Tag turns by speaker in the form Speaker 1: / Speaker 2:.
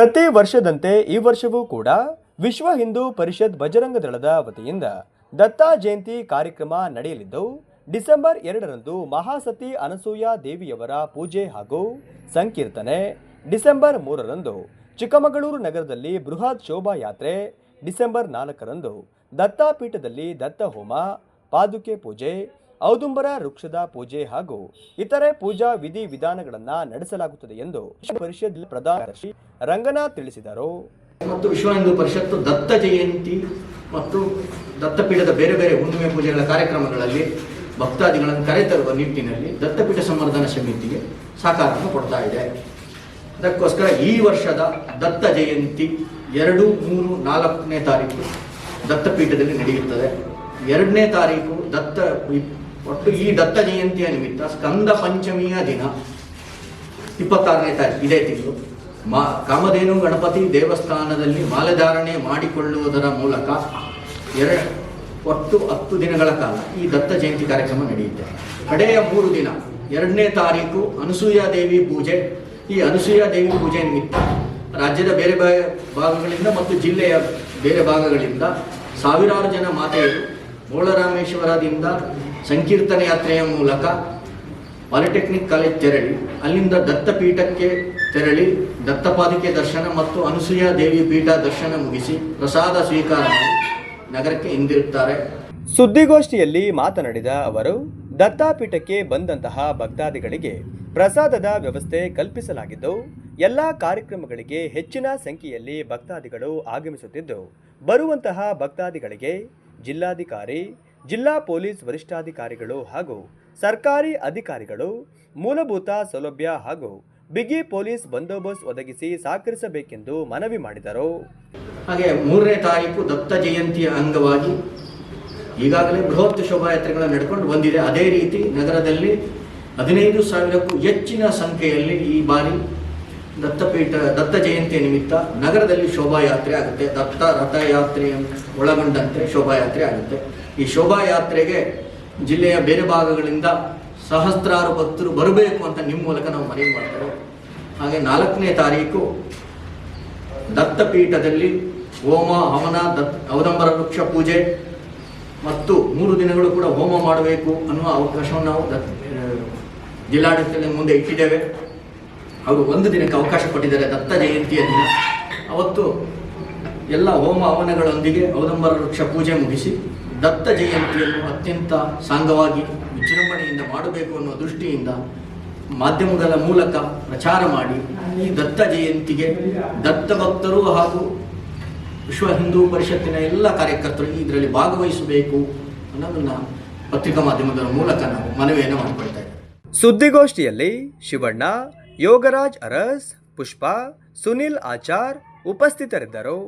Speaker 1: ಪ್ರತಿ ವರ್ಷದಂತೆ ಈ ವರ್ಷವೂ ಕೂಡ ವಿಶ್ವ ಹಿಂದೂ ಪರಿಷತ್ ಬಜರಂಗ ದಳದ ವತಿಯಿಂದ ದತ್ತಾ ಜಯಂತಿ ಕಾರ್ಯಕ್ರಮ ನಡೆಯಲಿದ್ದು ಡಿಸೆಂಬರ್ 2ರಂದು ಮಹಾಸತಿ ಅನಸೂಯ ದೇವಿಯವರ ಪೂಜೆ ಹಾಗೂ ಸಂಕೀರ್ತನೆ, ಡಿಸೆಂಬರ್ 3ರಂದು ಚಿಕ್ಕಮಗಳೂರು ನಗರದಲ್ಲಿ ಬೃಹತ್ ಶೋಭಾಯಾತ್ರೆ, ಡಿಸೆಂಬರ್ 4ರಂದು ದತ್ತಾಪೀಠದಲ್ಲಿ ದತ್ತ ಹೋಮ, ಪಾದುಕೆ ಪೂಜೆ, ಔದುಂಬರ ವೃಕ್ಷದ ಪೂಜೆ ಹಾಗೂ ಇತರೆ ಪೂಜಾ ವಿಧಿವಿಧಾನಗಳನ್ನು ನಡೆಸಲಾಗುತ್ತದೆ ಎಂದು ಪರಿಷತ್ ಪ್ರಧಾನ ಕಾರ್ಯದರ್ಶಿ ರಂಗನಾಥ್ ತಿಳಿಸಿದರು.
Speaker 2: ಮತ್ತು ವಿಶ್ವ ಹಿಂದೂ ಪರಿಷತ್ತು ದತ್ತ ಜಯಂತಿ ಮತ್ತು ದತ್ತಪೀಠದ ಬೇರೆ ಬೇರೆ ಹುಣ್ಣಿಮೆ ಪೂಜೆಗಳ ಕಾರ್ಯಕ್ರಮಗಳಲ್ಲಿ ಭಕ್ತಾದಿಗಳನ್ನು ಕರೆತರುವ ನಿಟ್ಟಿನಲ್ಲಿ ದತ್ತಪೀಠ ಸಂವರ್ಧನಾ ಸಮಿತಿಗೆ ಸಹಕಾರವನ್ನು ಕೊಡ್ತಾ ಇದೆ. ಅದಕ್ಕೋಸ್ಕರ ಈ ವರ್ಷದ ದತ್ತ ಜಯಂತಿ 2, 3, 4ನೇ ತಾರೀಕು ದತ್ತಪೀಠದಲ್ಲಿ ನಡೆಯುತ್ತದೆ. 2ನೇ ತಾರೀಕು ಒಟ್ಟು ಈ ದತ್ತ ಜಯಂತಿಯ ನಿಮಿತ್ತ ಸ್ಕಂದ ಪಂಚಮಿಯ ದಿನ 26ನೇ ತಾರೀಕು ಇದೇ ತಿಂಗಳು ಕಾಮಧೇನು ಗಣಪತಿ ದೇವಸ್ಥಾನದಲ್ಲಿ ಮಾಲೆಧಾರಣೆ ಮಾಡಿಕೊಳ್ಳುವುದರ ಮೂಲಕ ಒಟ್ಟು 10 ದಿನಗಳ ಕಾಲ ಈ ದತ್ತ ಜಯಂತಿ ಕಾರ್ಯಕ್ರಮ ನಡೆಯುತ್ತೆ. ಕಡೆಯ 3 ದಿನ 2ನೇ ತಾರೀಕು ಅನಸೂಯ ದೇವಿ ಪೂಜೆ. ಈ ಅನಸೂಯ ದೇವಿ ಪೂಜೆ ನಿಮಿತ್ತ ರಾಜ್ಯದ ಬೇರೆ ಭಾಗಗಳಿಂದ ಮತ್ತು ಜಿಲ್ಲೆಯ ಬೇರೆ ಭಾಗಗಳಿಂದ ಸಾವಿರಾರು ಜನ ಮಾತೆಯರು ಬೋಳರಾಮೇಶ್ವರದಿಂದ ಸಂಕೀರ್ತನ ಯಾತ್ರೆಯ ಮೂಲಕ ಪಾಲಿಟೆಕ್ನಿಕ್ ಕಾಲೇಜ್ ತೆರಳಿ ಅಲ್ಲಿಂದ ದತ್ತಪೀಠಕ್ಕೆ ತೆರಳಿ ದತ್ತಪಾದಿಕೆ ದರ್ಶನ ಮತ್ತು ಅನಸೂಯ ದೇವಿ ಪೀಠ ದರ್ಶನ ಮುಗಿಸಿ ಪ್ರಸಾದ ಸ್ವೀಕಾರ ಮಾಡಿ ನಗರಕ್ಕೆ ಹಿಂದಿರುತ್ತಾರೆ.
Speaker 1: ಸುದ್ದಿಗೋಷ್ಠಿಯಲ್ಲಿ ಮಾತನಾಡಿದ ಅವರು, ದತ್ತಾಪೀಠಕ್ಕೆ ಬಂದಂತಹ ಭಕ್ತಾದಿಗಳಿಗೆ ಪ್ರಸಾದದ ವ್ಯವಸ್ಥೆ ಕಲ್ಪಿಸಲಾಗಿದ್ದು ಎಲ್ಲ ಕಾರ್ಯಕ್ರಮಗಳಿಗೆ ಹೆಚ್ಚಿನ ಸಂಖ್ಯೆಯಲ್ಲಿ ಭಕ್ತಾದಿಗಳು ಆಗಮಿಸುತ್ತಿದ್ದು, ಬರುವಂತಹ ಭಕ್ತಾದಿಗಳಿಗೆ ಜಿಲ್ಲಾಧಿಕಾರಿ, ಜಿಲ್ಲಾ ಪೊಲೀಸ್ ವರಿಷ್ಠಾಧಿಕಾರಿಗಳು ಹಾಗೂ ಸರ್ಕಾರಿ ಅಧಿಕಾರಿಗಳು ಮೂಲಭೂತ ಸೌಲಭ್ಯ ಹಾಗೂ ಬಿಗಿ ಪೊಲೀಸ್ ಬಂದೋಬಸ್ತ್ ಒದಗಿಸಿ ಸಹಕರಿಸಬೇಕೆಂದು ಮನವಿ ಮಾಡಿದರು.
Speaker 2: ಹಾಗೆ 3ನೇ ತಾರೀಕು ದತ್ತ ಜಯಂತಿಯ ಅಂಗವಾಗಿ ಈಗಾಗಲೇ ಬೃಹತ್ ಶೋಭಾಯಾತ್ರೆಗಳು ನಡೆಕೊಂಡು ಬಂದಿದೆ. ಅದೇ ರೀತಿ ನಗರದಲ್ಲಿ 15,000ಕ್ಕೂ ಹೆಚ್ಚಿನ ಸಂಖ್ಯೆಯಲ್ಲಿ ಈ ಬಾರಿ ದತ್ತ ಜಯಂತಿಯ ನಿಮಿತ್ತ ನಗರದಲ್ಲಿ ಶೋಭಾಯಾತ್ರೆ ಆಗುತ್ತೆ. ದತ್ತ ರಥಯಾತ್ರೆ ಒಳಗೊಂಡಂತೆ ಶೋಭಾಯಾತ್ರೆ ಆಗುತ್ತೆ. ಈ ಶೋಭಾಯಾತ್ರೆಗೆ ಜಿಲ್ಲೆಯ ಬೇರೆ ಭಾಗಗಳಿಂದ ಸಹಸ್ರಾರು ಭಕ್ತರು ಬರಬೇಕು ಅಂತ ನಿಮ್ಮ ಮೂಲಕ ನಾವು ಮನವಿ ಮಾಡ್ತೇವೆ. ಹಾಗೆ 4ನೇ ತಾರೀಕು ದತ್ತಪೀಠದಲ್ಲಿ ಹೋಮ, ಹವನ, ಔದಂಬರ ವೃಕ್ಷ ಪೂಜೆ ಮತ್ತು 3 ದಿನಗಳು ಕೂಡ ಹೋಮ ಮಾಡಬೇಕು ಅನ್ನುವ ಅವಕಾಶವನ್ನು ನಾವು ಜಿಲ್ಲಾಡಳಿತದ ಮುಂದೆ ಇಟ್ಟಿದ್ದೇವೆ. ಅವರು 1 ದಿನಕ್ಕೆ ಅವಕಾಶ ಕೊಟ್ಟಿದ್ದಾರೆ. ದತ್ತ ಜಯಂತಿಯ ದಿನ ಅವತ್ತು ಎಲ್ಲ ಹೋಮ ಹವನಗಳೊಂದಿಗೆ ಔದಂಬರ ವೃಕ್ಷ ಪೂಜೆ ಮುಗಿಸಿ ದತ್ತ ಜಯಂತಿಯನ್ನು ಅತ್ಯಂತ ಸಾಂಗವಾಗಿ ವಿಜೃಂಭಣೆಯಿಂದ ಮಾಡಬೇಕು ಅನ್ನೋ ದೃಷ್ಟಿಯಿಂದ ಮಾಧ್ಯಮಗಳ ಮೂಲಕ ಪ್ರಚಾರ ಮಾಡಿ ಈ ದತ್ತ ಜಯಂತಿಗೆ ದತ್ತ ಭಕ್ತರು ಹಾಗೂ ವಿಶ್ವ ಹಿಂದೂ ಪರಿಷತ್ತಿನ ಎಲ್ಲ ಕಾರ್ಯಕರ್ತರು ಇದರಲ್ಲಿ ಭಾಗವಹಿಸಬೇಕು ಅನ್ನೋದನ್ನ ಪತ್ರಿಕಾ ಮಾಧ್ಯಮದ ಮೂಲಕ ನಾವು ಮನವಿಯನ್ನು ಮಾಡಿಕೊಳ್ತಾ ಇದ್ದೇವೆ.
Speaker 1: ಸುದ್ದಿಗೋಷ್ಠಿಯಲ್ಲಿ ಶಿವಣ್ಣ, ಯೋಗರಾಜ್ ಅರಸ್, ಪುಷ್ಪಾ, ಸುನಿಲ್ ಆಚಾರ್ ಉಪಸ್ಥಿತರಿದ್ದರು.